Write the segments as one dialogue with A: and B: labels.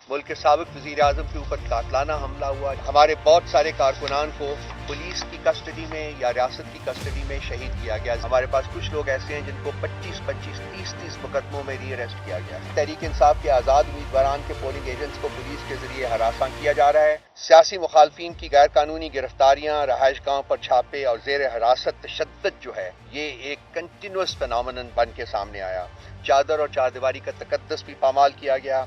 A: ملک کے سابق وزیر اعظم کے اوپر قاتلانہ حملہ ہوا. ہمارے بہت سارے کارکنان کو پولیس کی کسٹڈی میں یا ریاست کی کسٹڈی میں شہید کیا گیا. ہمارے پاس کچھ لوگ ایسے ہیں جن کو 25 30 مقدموں میں ری اریسٹ کیا گیا. تحریک انصاف کے آزاد امیدواران کے پولنگ ایجنٹس کو پولیس کے ذریعے ہراساں کیا جا رہا ہے. سیاسی مخالفین کی غیر قانونی گرفتاریاں، رہائش گاہوں پر چھاپے اور زیر حراست تشدد جو ہے یہ ایک کنٹینیوس فینومینن بن کے سامنے آیا. چادر اور چاردیواری کا تقدس بھی پامال کیا گیا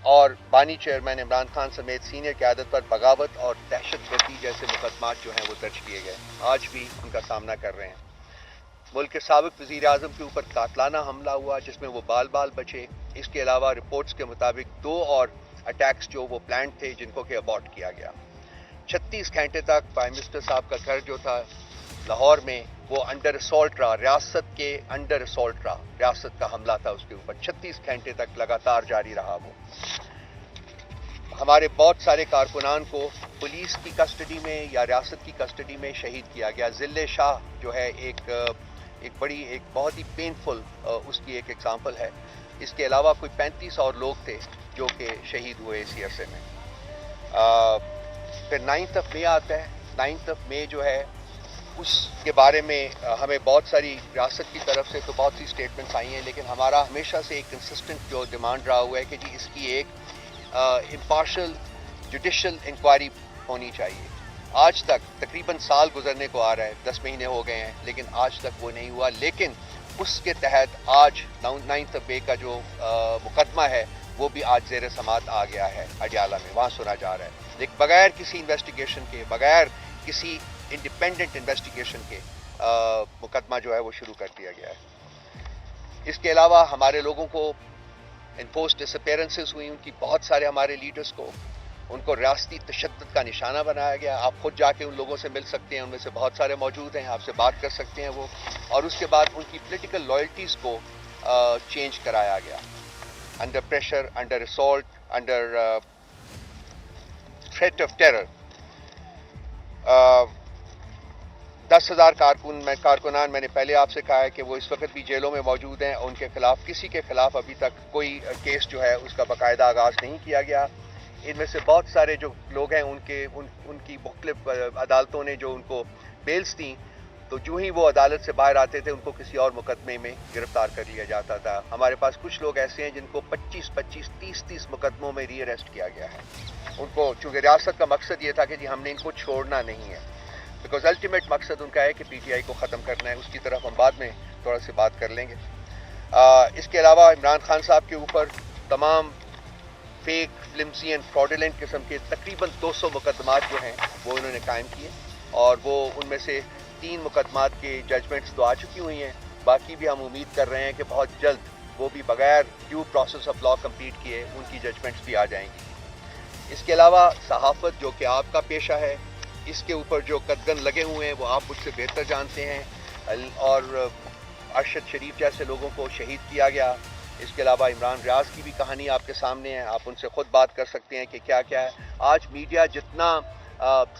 A: اور بانی چیئرمین عمران خان سمیت سینئر قیادت پر بغاوت اور دہشت گردی جیسے مقدمات جو ہیں وہ درج کیے گئے. آج بھی ان کا سامنا کر رہے ہیں. ملک کے سابق وزیر اعظم کے اوپر قاتلانہ حملہ ہوا جس میں وہ بال بچے. اس کے علاوہ رپورٹس کے مطابق 2 اور اٹیکس جو وہ پلانڈ تھے جن کو کہ ابارٹ کیا گیا. 36 گھنٹے تک پرائم منسٹر صاحب کا گھر جو تھا لاہور میں وہ انڈر اسالٹ رہا. ریاست کے انڈر اسالٹ رہا. ریاست کا حملہ تھا اس کے اوپر. 36 گھنٹے تک لگاتار جاری رہا. وہ ہمارے بہت سارے کارکنان کو پولیس کی کسٹڈی میں یا ریاست کی کسٹڈی میں شہید کیا گیا. ضلع شاہ جو ہے ایک بہت ہی پینفل اس کی ایک ایگزامپل ہے. اس کے علاوہ کوئی 35 اور لوگ تھے جو کہ شہید ہوئے اسی عرصے میں. پھر 9 مئی آتا ہے. 9 مئی جو ہے اس کے بارے میں ہمیں بہت ساری ریاست کی طرف سے تو بہت سی سٹیٹمنٹس آئی ہیں، لیکن ہمارا ہمیشہ سے ایک کنسسٹنٹ جو ڈیمانڈ رہا ہوا ہے کہ جی اس کی ایک امپارشل جوڈیشل انکوائری ہونی چاہیے. آج تک تقریباً سال گزرنے کو آ رہا ہے، 10 مہینے ہو گئے ہیں، لیکن آج تک وہ نہیں ہوا. لیکن اس کے تحت آج 9 مئی کا جو مقدمہ ہے وہ بھی آج زیر سماعت آ گیا ہے اڈیالہ میں. وہاں سنا جا رہا ہے، لیکن بغیر کسی انویسٹیگیشن کے، بغیر کسی انڈیپینڈنٹ انویسٹیگیشن کے مقدمہ جو ہے وہ شروع کر دیا گیا ہے. اس کے علاوہ ہمارے لوگوں کو انفورس ڈس اپیرنسز ہوئی. ان کی بہت سارے ہمارے لیڈرز کو ان کو ریاستی تشدد کا نشانہ بنایا گیا. آپ خود جا کے ان لوگوں سے مل سکتے ہیں، ان میں سے بہت سارے موجود ہیں، آپ سے بات کر سکتے ہیں وہ. اور اس کے بعد ان کی پولیٹیکل لائلٹیز کو چینج کرایا گیا. Under pressure, under assault, under threat of terror 10,000 کارکنان میں نے پہلے آپ سے کہا ہے کہ وہ اس وقت بھی جیلوں میں موجود ہیں. ان کے خلاف کسی کے خلاف ابھی تک کوئی کیس جو ہے اس کا باقاعدہ آغاز نہیں کیا گیا. ان میں سے بہت سارے جو لوگ ہیں ان کی مختلف عدالتوں نے جو ان کو بیلز دیں تو جو ہی وہ عدالت سے باہر آتے تھے ان کو کسی اور مقدمے میں گرفتار کر لیا جاتا تھا. ہمارے پاس کچھ لوگ ایسے ہیں جن کو 25 30 مقدموں میں ری اریسٹ کیا گیا ہے. ان کو چونکہ ریاست کا مقصد یہ تھا کہ جی ہم نے ان کو چھوڑنا نہیں ہے، بیکاز الٹیمیٹ مقصد ان کا ہے کہ پی ٹی آئی کو ختم کرنا ہے. اس کی طرف ہم بعد میں تھوڑا سی بات کر لیں گے. اس کے علاوہ عمران خان صاحب کے اوپر تمام فیک، فلمسی اینڈ فراڈولنٹ قسم کے تقریباً 200 مقدمات جو ہیں وہ انہوں نے قائم کیے، اور وہ ان میں سے 3 مقدمات کے ججمنٹس تو آ چکی ہوئی ہیں. باقی بھی ہم امید کر رہے ہیں کہ بہت جلد وہ بھی بغیر due process of law complete کیے ان کی ججمنٹس بھی آ جائیں گی. اس کے علاوہ صحافت جو کہ آپ کا پیشہ ہے، اس کے اوپر جو قدغن لگے ہوئے ہیں وہ آپ مجھ سے بہتر جانتے ہیں. اور ارشد شریف جیسے لوگوں کو شہید کیا گیا. اس کے علاوہ عمران ریاض کی بھی کہانی آپ کے سامنے ہے، آپ ان سے خود بات کر سکتے ہیں کہ کیا کیا ہے. آج میڈیا جتنا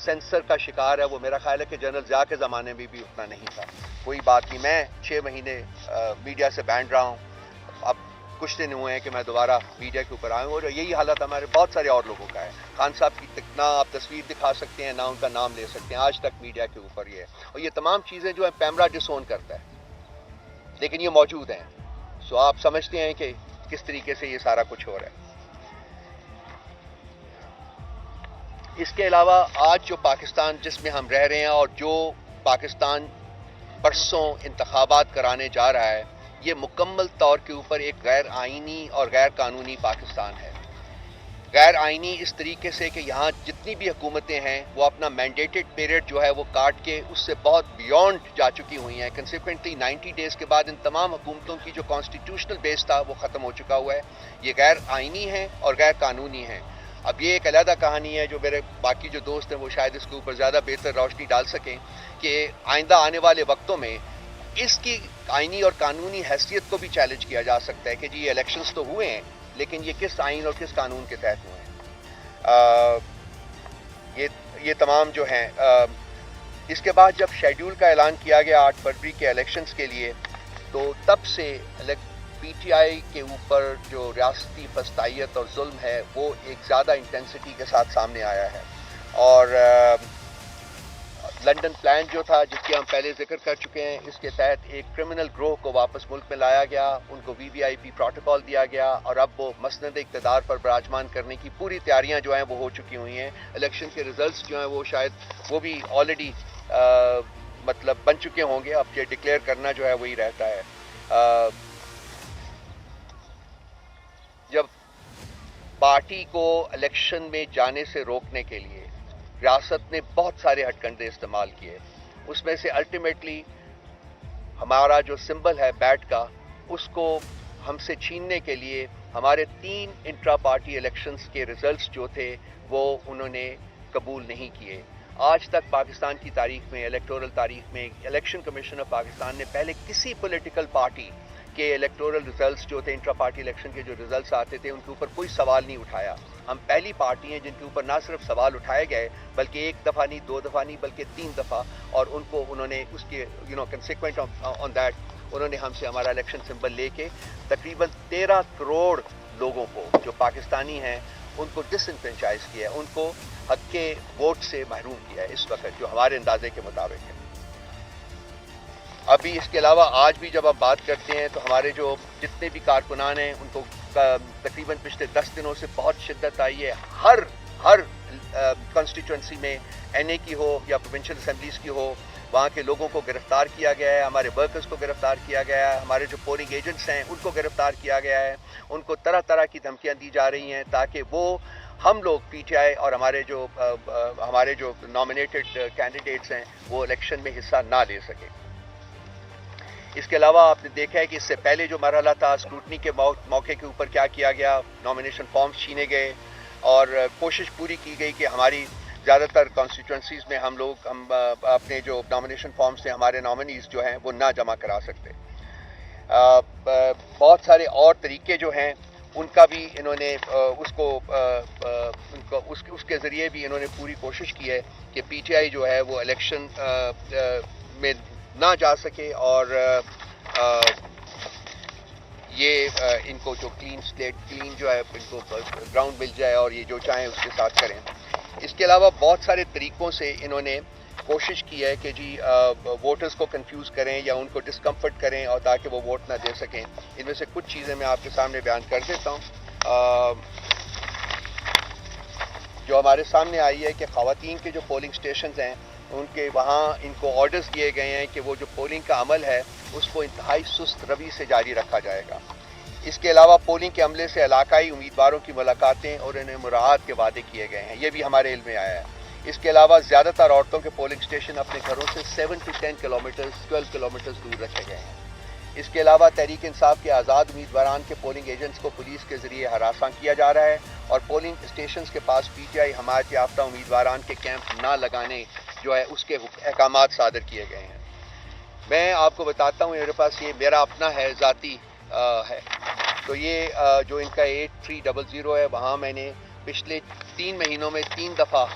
A: سینسر کا شکار ہے وہ میرا خیال ہے کہ جنرل ضیاء کے زمانے میں بھی اتنا نہیں تھا. کوئی بات نہیں، میں 6 مہینے میڈیا سے بینڈ رہا ہوں. اب کچھ دن ہوئے ہیں کہ میں دوبارہ میڈیا کے اوپر آیا ہوں، اور یہی حالت ہمارے بہت سارے اور لوگوں کا ہے. خان صاحب کی نہ آپ تصویر دکھا سکتے ہیں، نہ ان کا نام لے سکتے ہیں. آج تک میڈیا کے اوپر یہ ہے، اور یہ تمام چیزیں جو ہے پیمرا ڈس اون کرتا ہے، لیکن یہ موجود ہیں. سو آپ سمجھتے ہیں کہ کس طریقے سے یہ سارا کچھ ہو رہا ہے. اس کے علاوہ آج جو پاکستان جس میں ہم رہ رہے ہیں اور جو پاکستان پرسوں انتخابات کرانے جا رہا ہے، یہ مکمل طور کے اوپر ایک غیر آئینی اور غیر قانونی پاکستان ہے. غیر آئینی اس طریقے سے کہ یہاں جتنی بھی حکومتیں ہیں وہ اپنا مینڈیٹڈ پیریڈ جو ہے وہ کاٹ کے اس سے بہت بیونڈ جا چکی ہوئی ہیں. کنسیکوینٹلی 90 ڈیز کے بعد ان تمام حکومتوں کی جو کانسٹیٹیوشنل بیس تھا وہ ختم ہو چکا ہوا ہے. یہ غیر آئینی ہیں اور غیر قانونی ہیں. اب یہ ایک علیحدہ کہانی ہے جو میرے باقی جو دوست ہیں وہ شاید اس کے اوپر زیادہ بہتر روشنی ڈال سکیں کہ آئندہ آنے والے وقتوں میں اس کی آئینی اور قانونی حیثیت کو بھی چیلنج کیا جا سکتا ہے کہ جی یہ الیکشنز تو ہوئے ہیں لیکن یہ کس آئین اور کس قانون کے تحت ہوئے ہیں. یہ تمام جو ہیں. اس کے بعد جب شیڈیول کا اعلان کیا گیا 8 فروری کے الیکشنز کے لیے، تو تب سے پی ٹی آئی کے اوپر جو ریاستی فسطائیت اور ظلم ہے وہ ایک زیادہ انٹینسٹی کے ساتھ سامنے آیا ہے. اور لنڈن پلان جو تھا جس کی ہم پہلے ذکر کر چکے ہیں، اس کے تحت ایک کرمنل گروہ کو واپس ملک میں لایا گیا، ان کو وی وی آئی پی پروٹوکال دیا گیا، اور اب وہ مسند اقتدار پر براجمان کرنے کی پوری تیاریاں جو ہیں وہ ہو چکی ہوئی ہیں. الیکشن کے ریزلٹس جو ہیں وہ شاید وہ بھی آلریڈی مطلب بن چکے ہوں گے. اب یہ ڈکلیئر کرنا جو ہے وہی رہتا ہے. جب پارٹی کو الیکشن میں جانے سے روکنے کے لیے ریاست نے بہت سارے ہٹ کنڈے استعمال کیے، اس میں سے الٹیمیٹلی ہمارا جو سمبل ہے بیٹ کا، اس کو ہم سے چھیننے کے لیے ہمارے 3 انٹرا پارٹی الیکشنز کے ریزلٹس جو تھے وہ انہوں نے قبول نہیں کیے. آج تک پاکستان کی تاریخ میں، الیکٹورل تاریخ میں، الیکشن کمیشن آف پاکستان نے پہلے کسی پولیٹیکل پارٹی کے الیکٹورل ریزلٹس جو تھے، انٹرا پارٹی الیکشن کے جو ریزلٹس آتے تھے، ان کے اوپر کوئی سوال نہیں اٹھایا. ہم پہلی پارٹی ہیں جن کے اوپر نہ صرف سوال اٹھائے گئے بلکہ 1 دفعہ نہیں، 2 دفعہ نہیں، بلکہ 3 دفعہ، اور ان کو انہوں نے اس کے کنسیکوینٹ آن دیٹ انہوں نے ہم سے ہمارا الیکشن سمبل لے کے تقریباً 13 کروڑ لوگوں کو جو پاکستانی ہیں ان کو ڈس انفرینچائز کیا ہے، ان کو حق کے ووٹ سے محروم کیا ہے اس وقت جو ہمارے اندازے کے مطابق ہے. ابھی اس کے علاوہ آج بھی جب ہم بات کرتے ہیں تو ہمارے جو جتنے بھی کارکنان ہیں ان کو تقریباً پچھلے 10 دنوں سے بہت شدت آئی ہے. ہر کانسٹیچوئنسی میں این اے کی ہو یا پروونشل اسمبلیز کی ہو، وہاں کے لوگوں کو گرفتار کیا گیا ہے، ہمارے ورکرز کو گرفتار کیا گیا ہے، ہمارے جو پولنگ ایجنٹس ہیں ان کو گرفتار کیا گیا ہے. ان کو طرح طرح کی دھمکیاں دی جا رہی ہیں تاکہ وہ ہم لوگ پی ٹی آئی اور ہمارے جو نامینیٹڈ کینڈیڈیٹس ہیں وہ الیکشن میں حصہ نہ لے سکیں. اس کے علاوہ آپ نے دیکھا ہے کہ اس سے پہلے جو مرحلہ تھا، اسکروٹنی کے موقع کے اوپر کیا کیا گیا، نامینیشن فارمز چھینے گئے اور کوشش پوری کی گئی کہ ہماری زیادہ تر کانسٹیچوئنسیز میں ہم اپنے جو نامینیشن فارمز تھے ہمارے نامنیز جو ہیں وہ نہ جمع کرا سکتے. بہت سارے اور طریقے جو ہیں ان کا بھی انہوں نے اس کے ذریعے بھی انہوں نے پوری کوشش کی ہے کہ پی ٹی آئی جو ہے وہ الیکشن میں نہ جا سکے اور یہ ان کو جو کلین جو ہے ان کو گراؤنڈ مل جائے اور یہ جو چاہیں اس کے ساتھ کریں. اس کے علاوہ بہت سارے طریقوں سے انہوں نے کوشش کی ہے کہ جی ووٹرز کو کنفیوز کریں یا ان کو ڈسکمفرٹ کریں اور تاکہ وہ ووٹ نہ دے سکیں. ان میں سے کچھ چیزیں میں آپ کے سامنے بیان کر دیتا ہوں. جو ہمارے سامنے آئی ہے کہ خواتین کے جو پولنگ اسٹیشنز ہیں ان کے وہاں ان کو آرڈرز دیے گئے ہیں کہ وہ جو پولنگ کا عمل ہے اس کو انتہائی سست روی سے جاری رکھا جائے گا. اس کے علاوہ پولنگ کے عملے سے علاقائی امیدواروں کی ملاقاتیں اور انہیں مراعات کے وعدے کیے گئے ہیں، یہ بھی ہمارے علم میں آیا ہے. اس کے علاوہ زیادہ تر عورتوں کے پولنگ اسٹیشن اپنے گھروں سے 7 to 10 کلومیٹرز 12 کلومیٹرز دور رکھے گئے ہیں. اس کے علاوہ تحریک انصاف کے آزاد امیدواران کے پولنگ ایجنٹس کو پولیس کے ذریعے ہراساں کیا جا رہا ہے اور پولنگ اسٹیشنز کے پاس پی ٹی آئی حمایت یافتہ امیدواران کے کیمپ نہ لگانے جو ہے اس کے احکامات صادر کیے گئے ہیں. میں آپ کو بتاتا ہوں، میرے پاس یہ میرا اپنا ہے، ذاتی ہے. تو یہ جو ان کا 8300 ہے وہاں میں نے پچھلے 3 مہینوں میں 3 دفعہ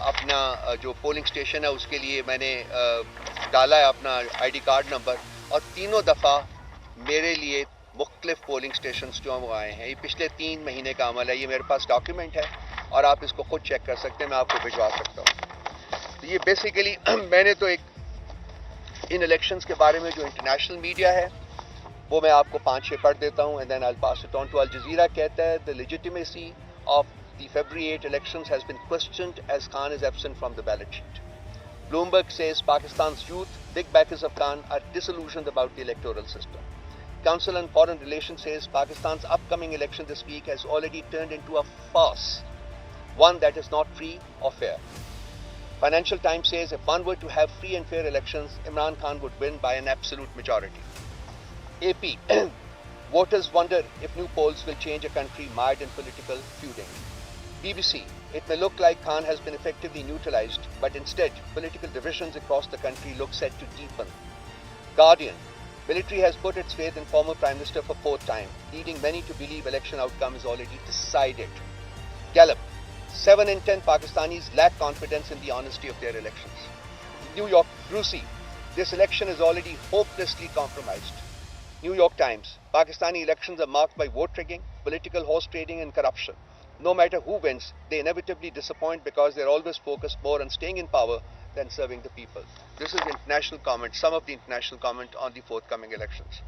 A: اپنا جو پولنگ اسٹیشن ہے اس کے لیے میں نے ڈالا ہے اپنا آئی ڈی کارڈ نمبر، اور تینوں دفعہ میرے لیے مختلف پولنگ اسٹیشنز جو ہیں وہ آئے ہیں. یہ پچھلے 3 مہینے کا عمل ہے، یہ میرے پاس ڈاکیومنٹ ہے اور آپ اس کو خود چیک کر سکتے ہیں، میں آپ کو بھجوا سکتا ہوں. تو یہ بیسیکلی میں نے تو ایک ان الیکشنز کے بارے میں جو انٹرنیشنل میڈیا ہے وہ میں آپ کو 5-6 پڑھ دیتا ہوں and then I'll pass it on to Al Jazeera. کہتا ہے the legitimacy of the February 8 elections has been questioned as Khan is absent from the ballot sheet. Bloomberg says Pakistan's youth, big backers of Khan, are disillusioned about the electoral system. Council on Foreign Relations says Pakistan's upcoming election this week has already turned into a farce, one that is not free or fair. Financial Times says if one were to have free and fair elections, Imran Khan would win by an absolute majority. AP, voters wonder if new polls will change a country mired in political feuding. BBC, it may look like Khan has been effectively neutralized, but instead, political divisions across the country look set to deepen. Guardian, military has put its faith in former Prime Minister for 4th time, leading many to believe election outcome is already decided. Gallup, 7 in 10 Pakistanis lack confidence in the honesty of their elections. New York, Brucey, this election is already hopelessly compromised. New York Times, Pakistani elections are marked by vote rigging, political horse trading and corruption. No matter who wins, they inevitably disappoint because they're always focused more on staying in power than serving the people. This is international comment, some of the international comment on the forthcoming elections.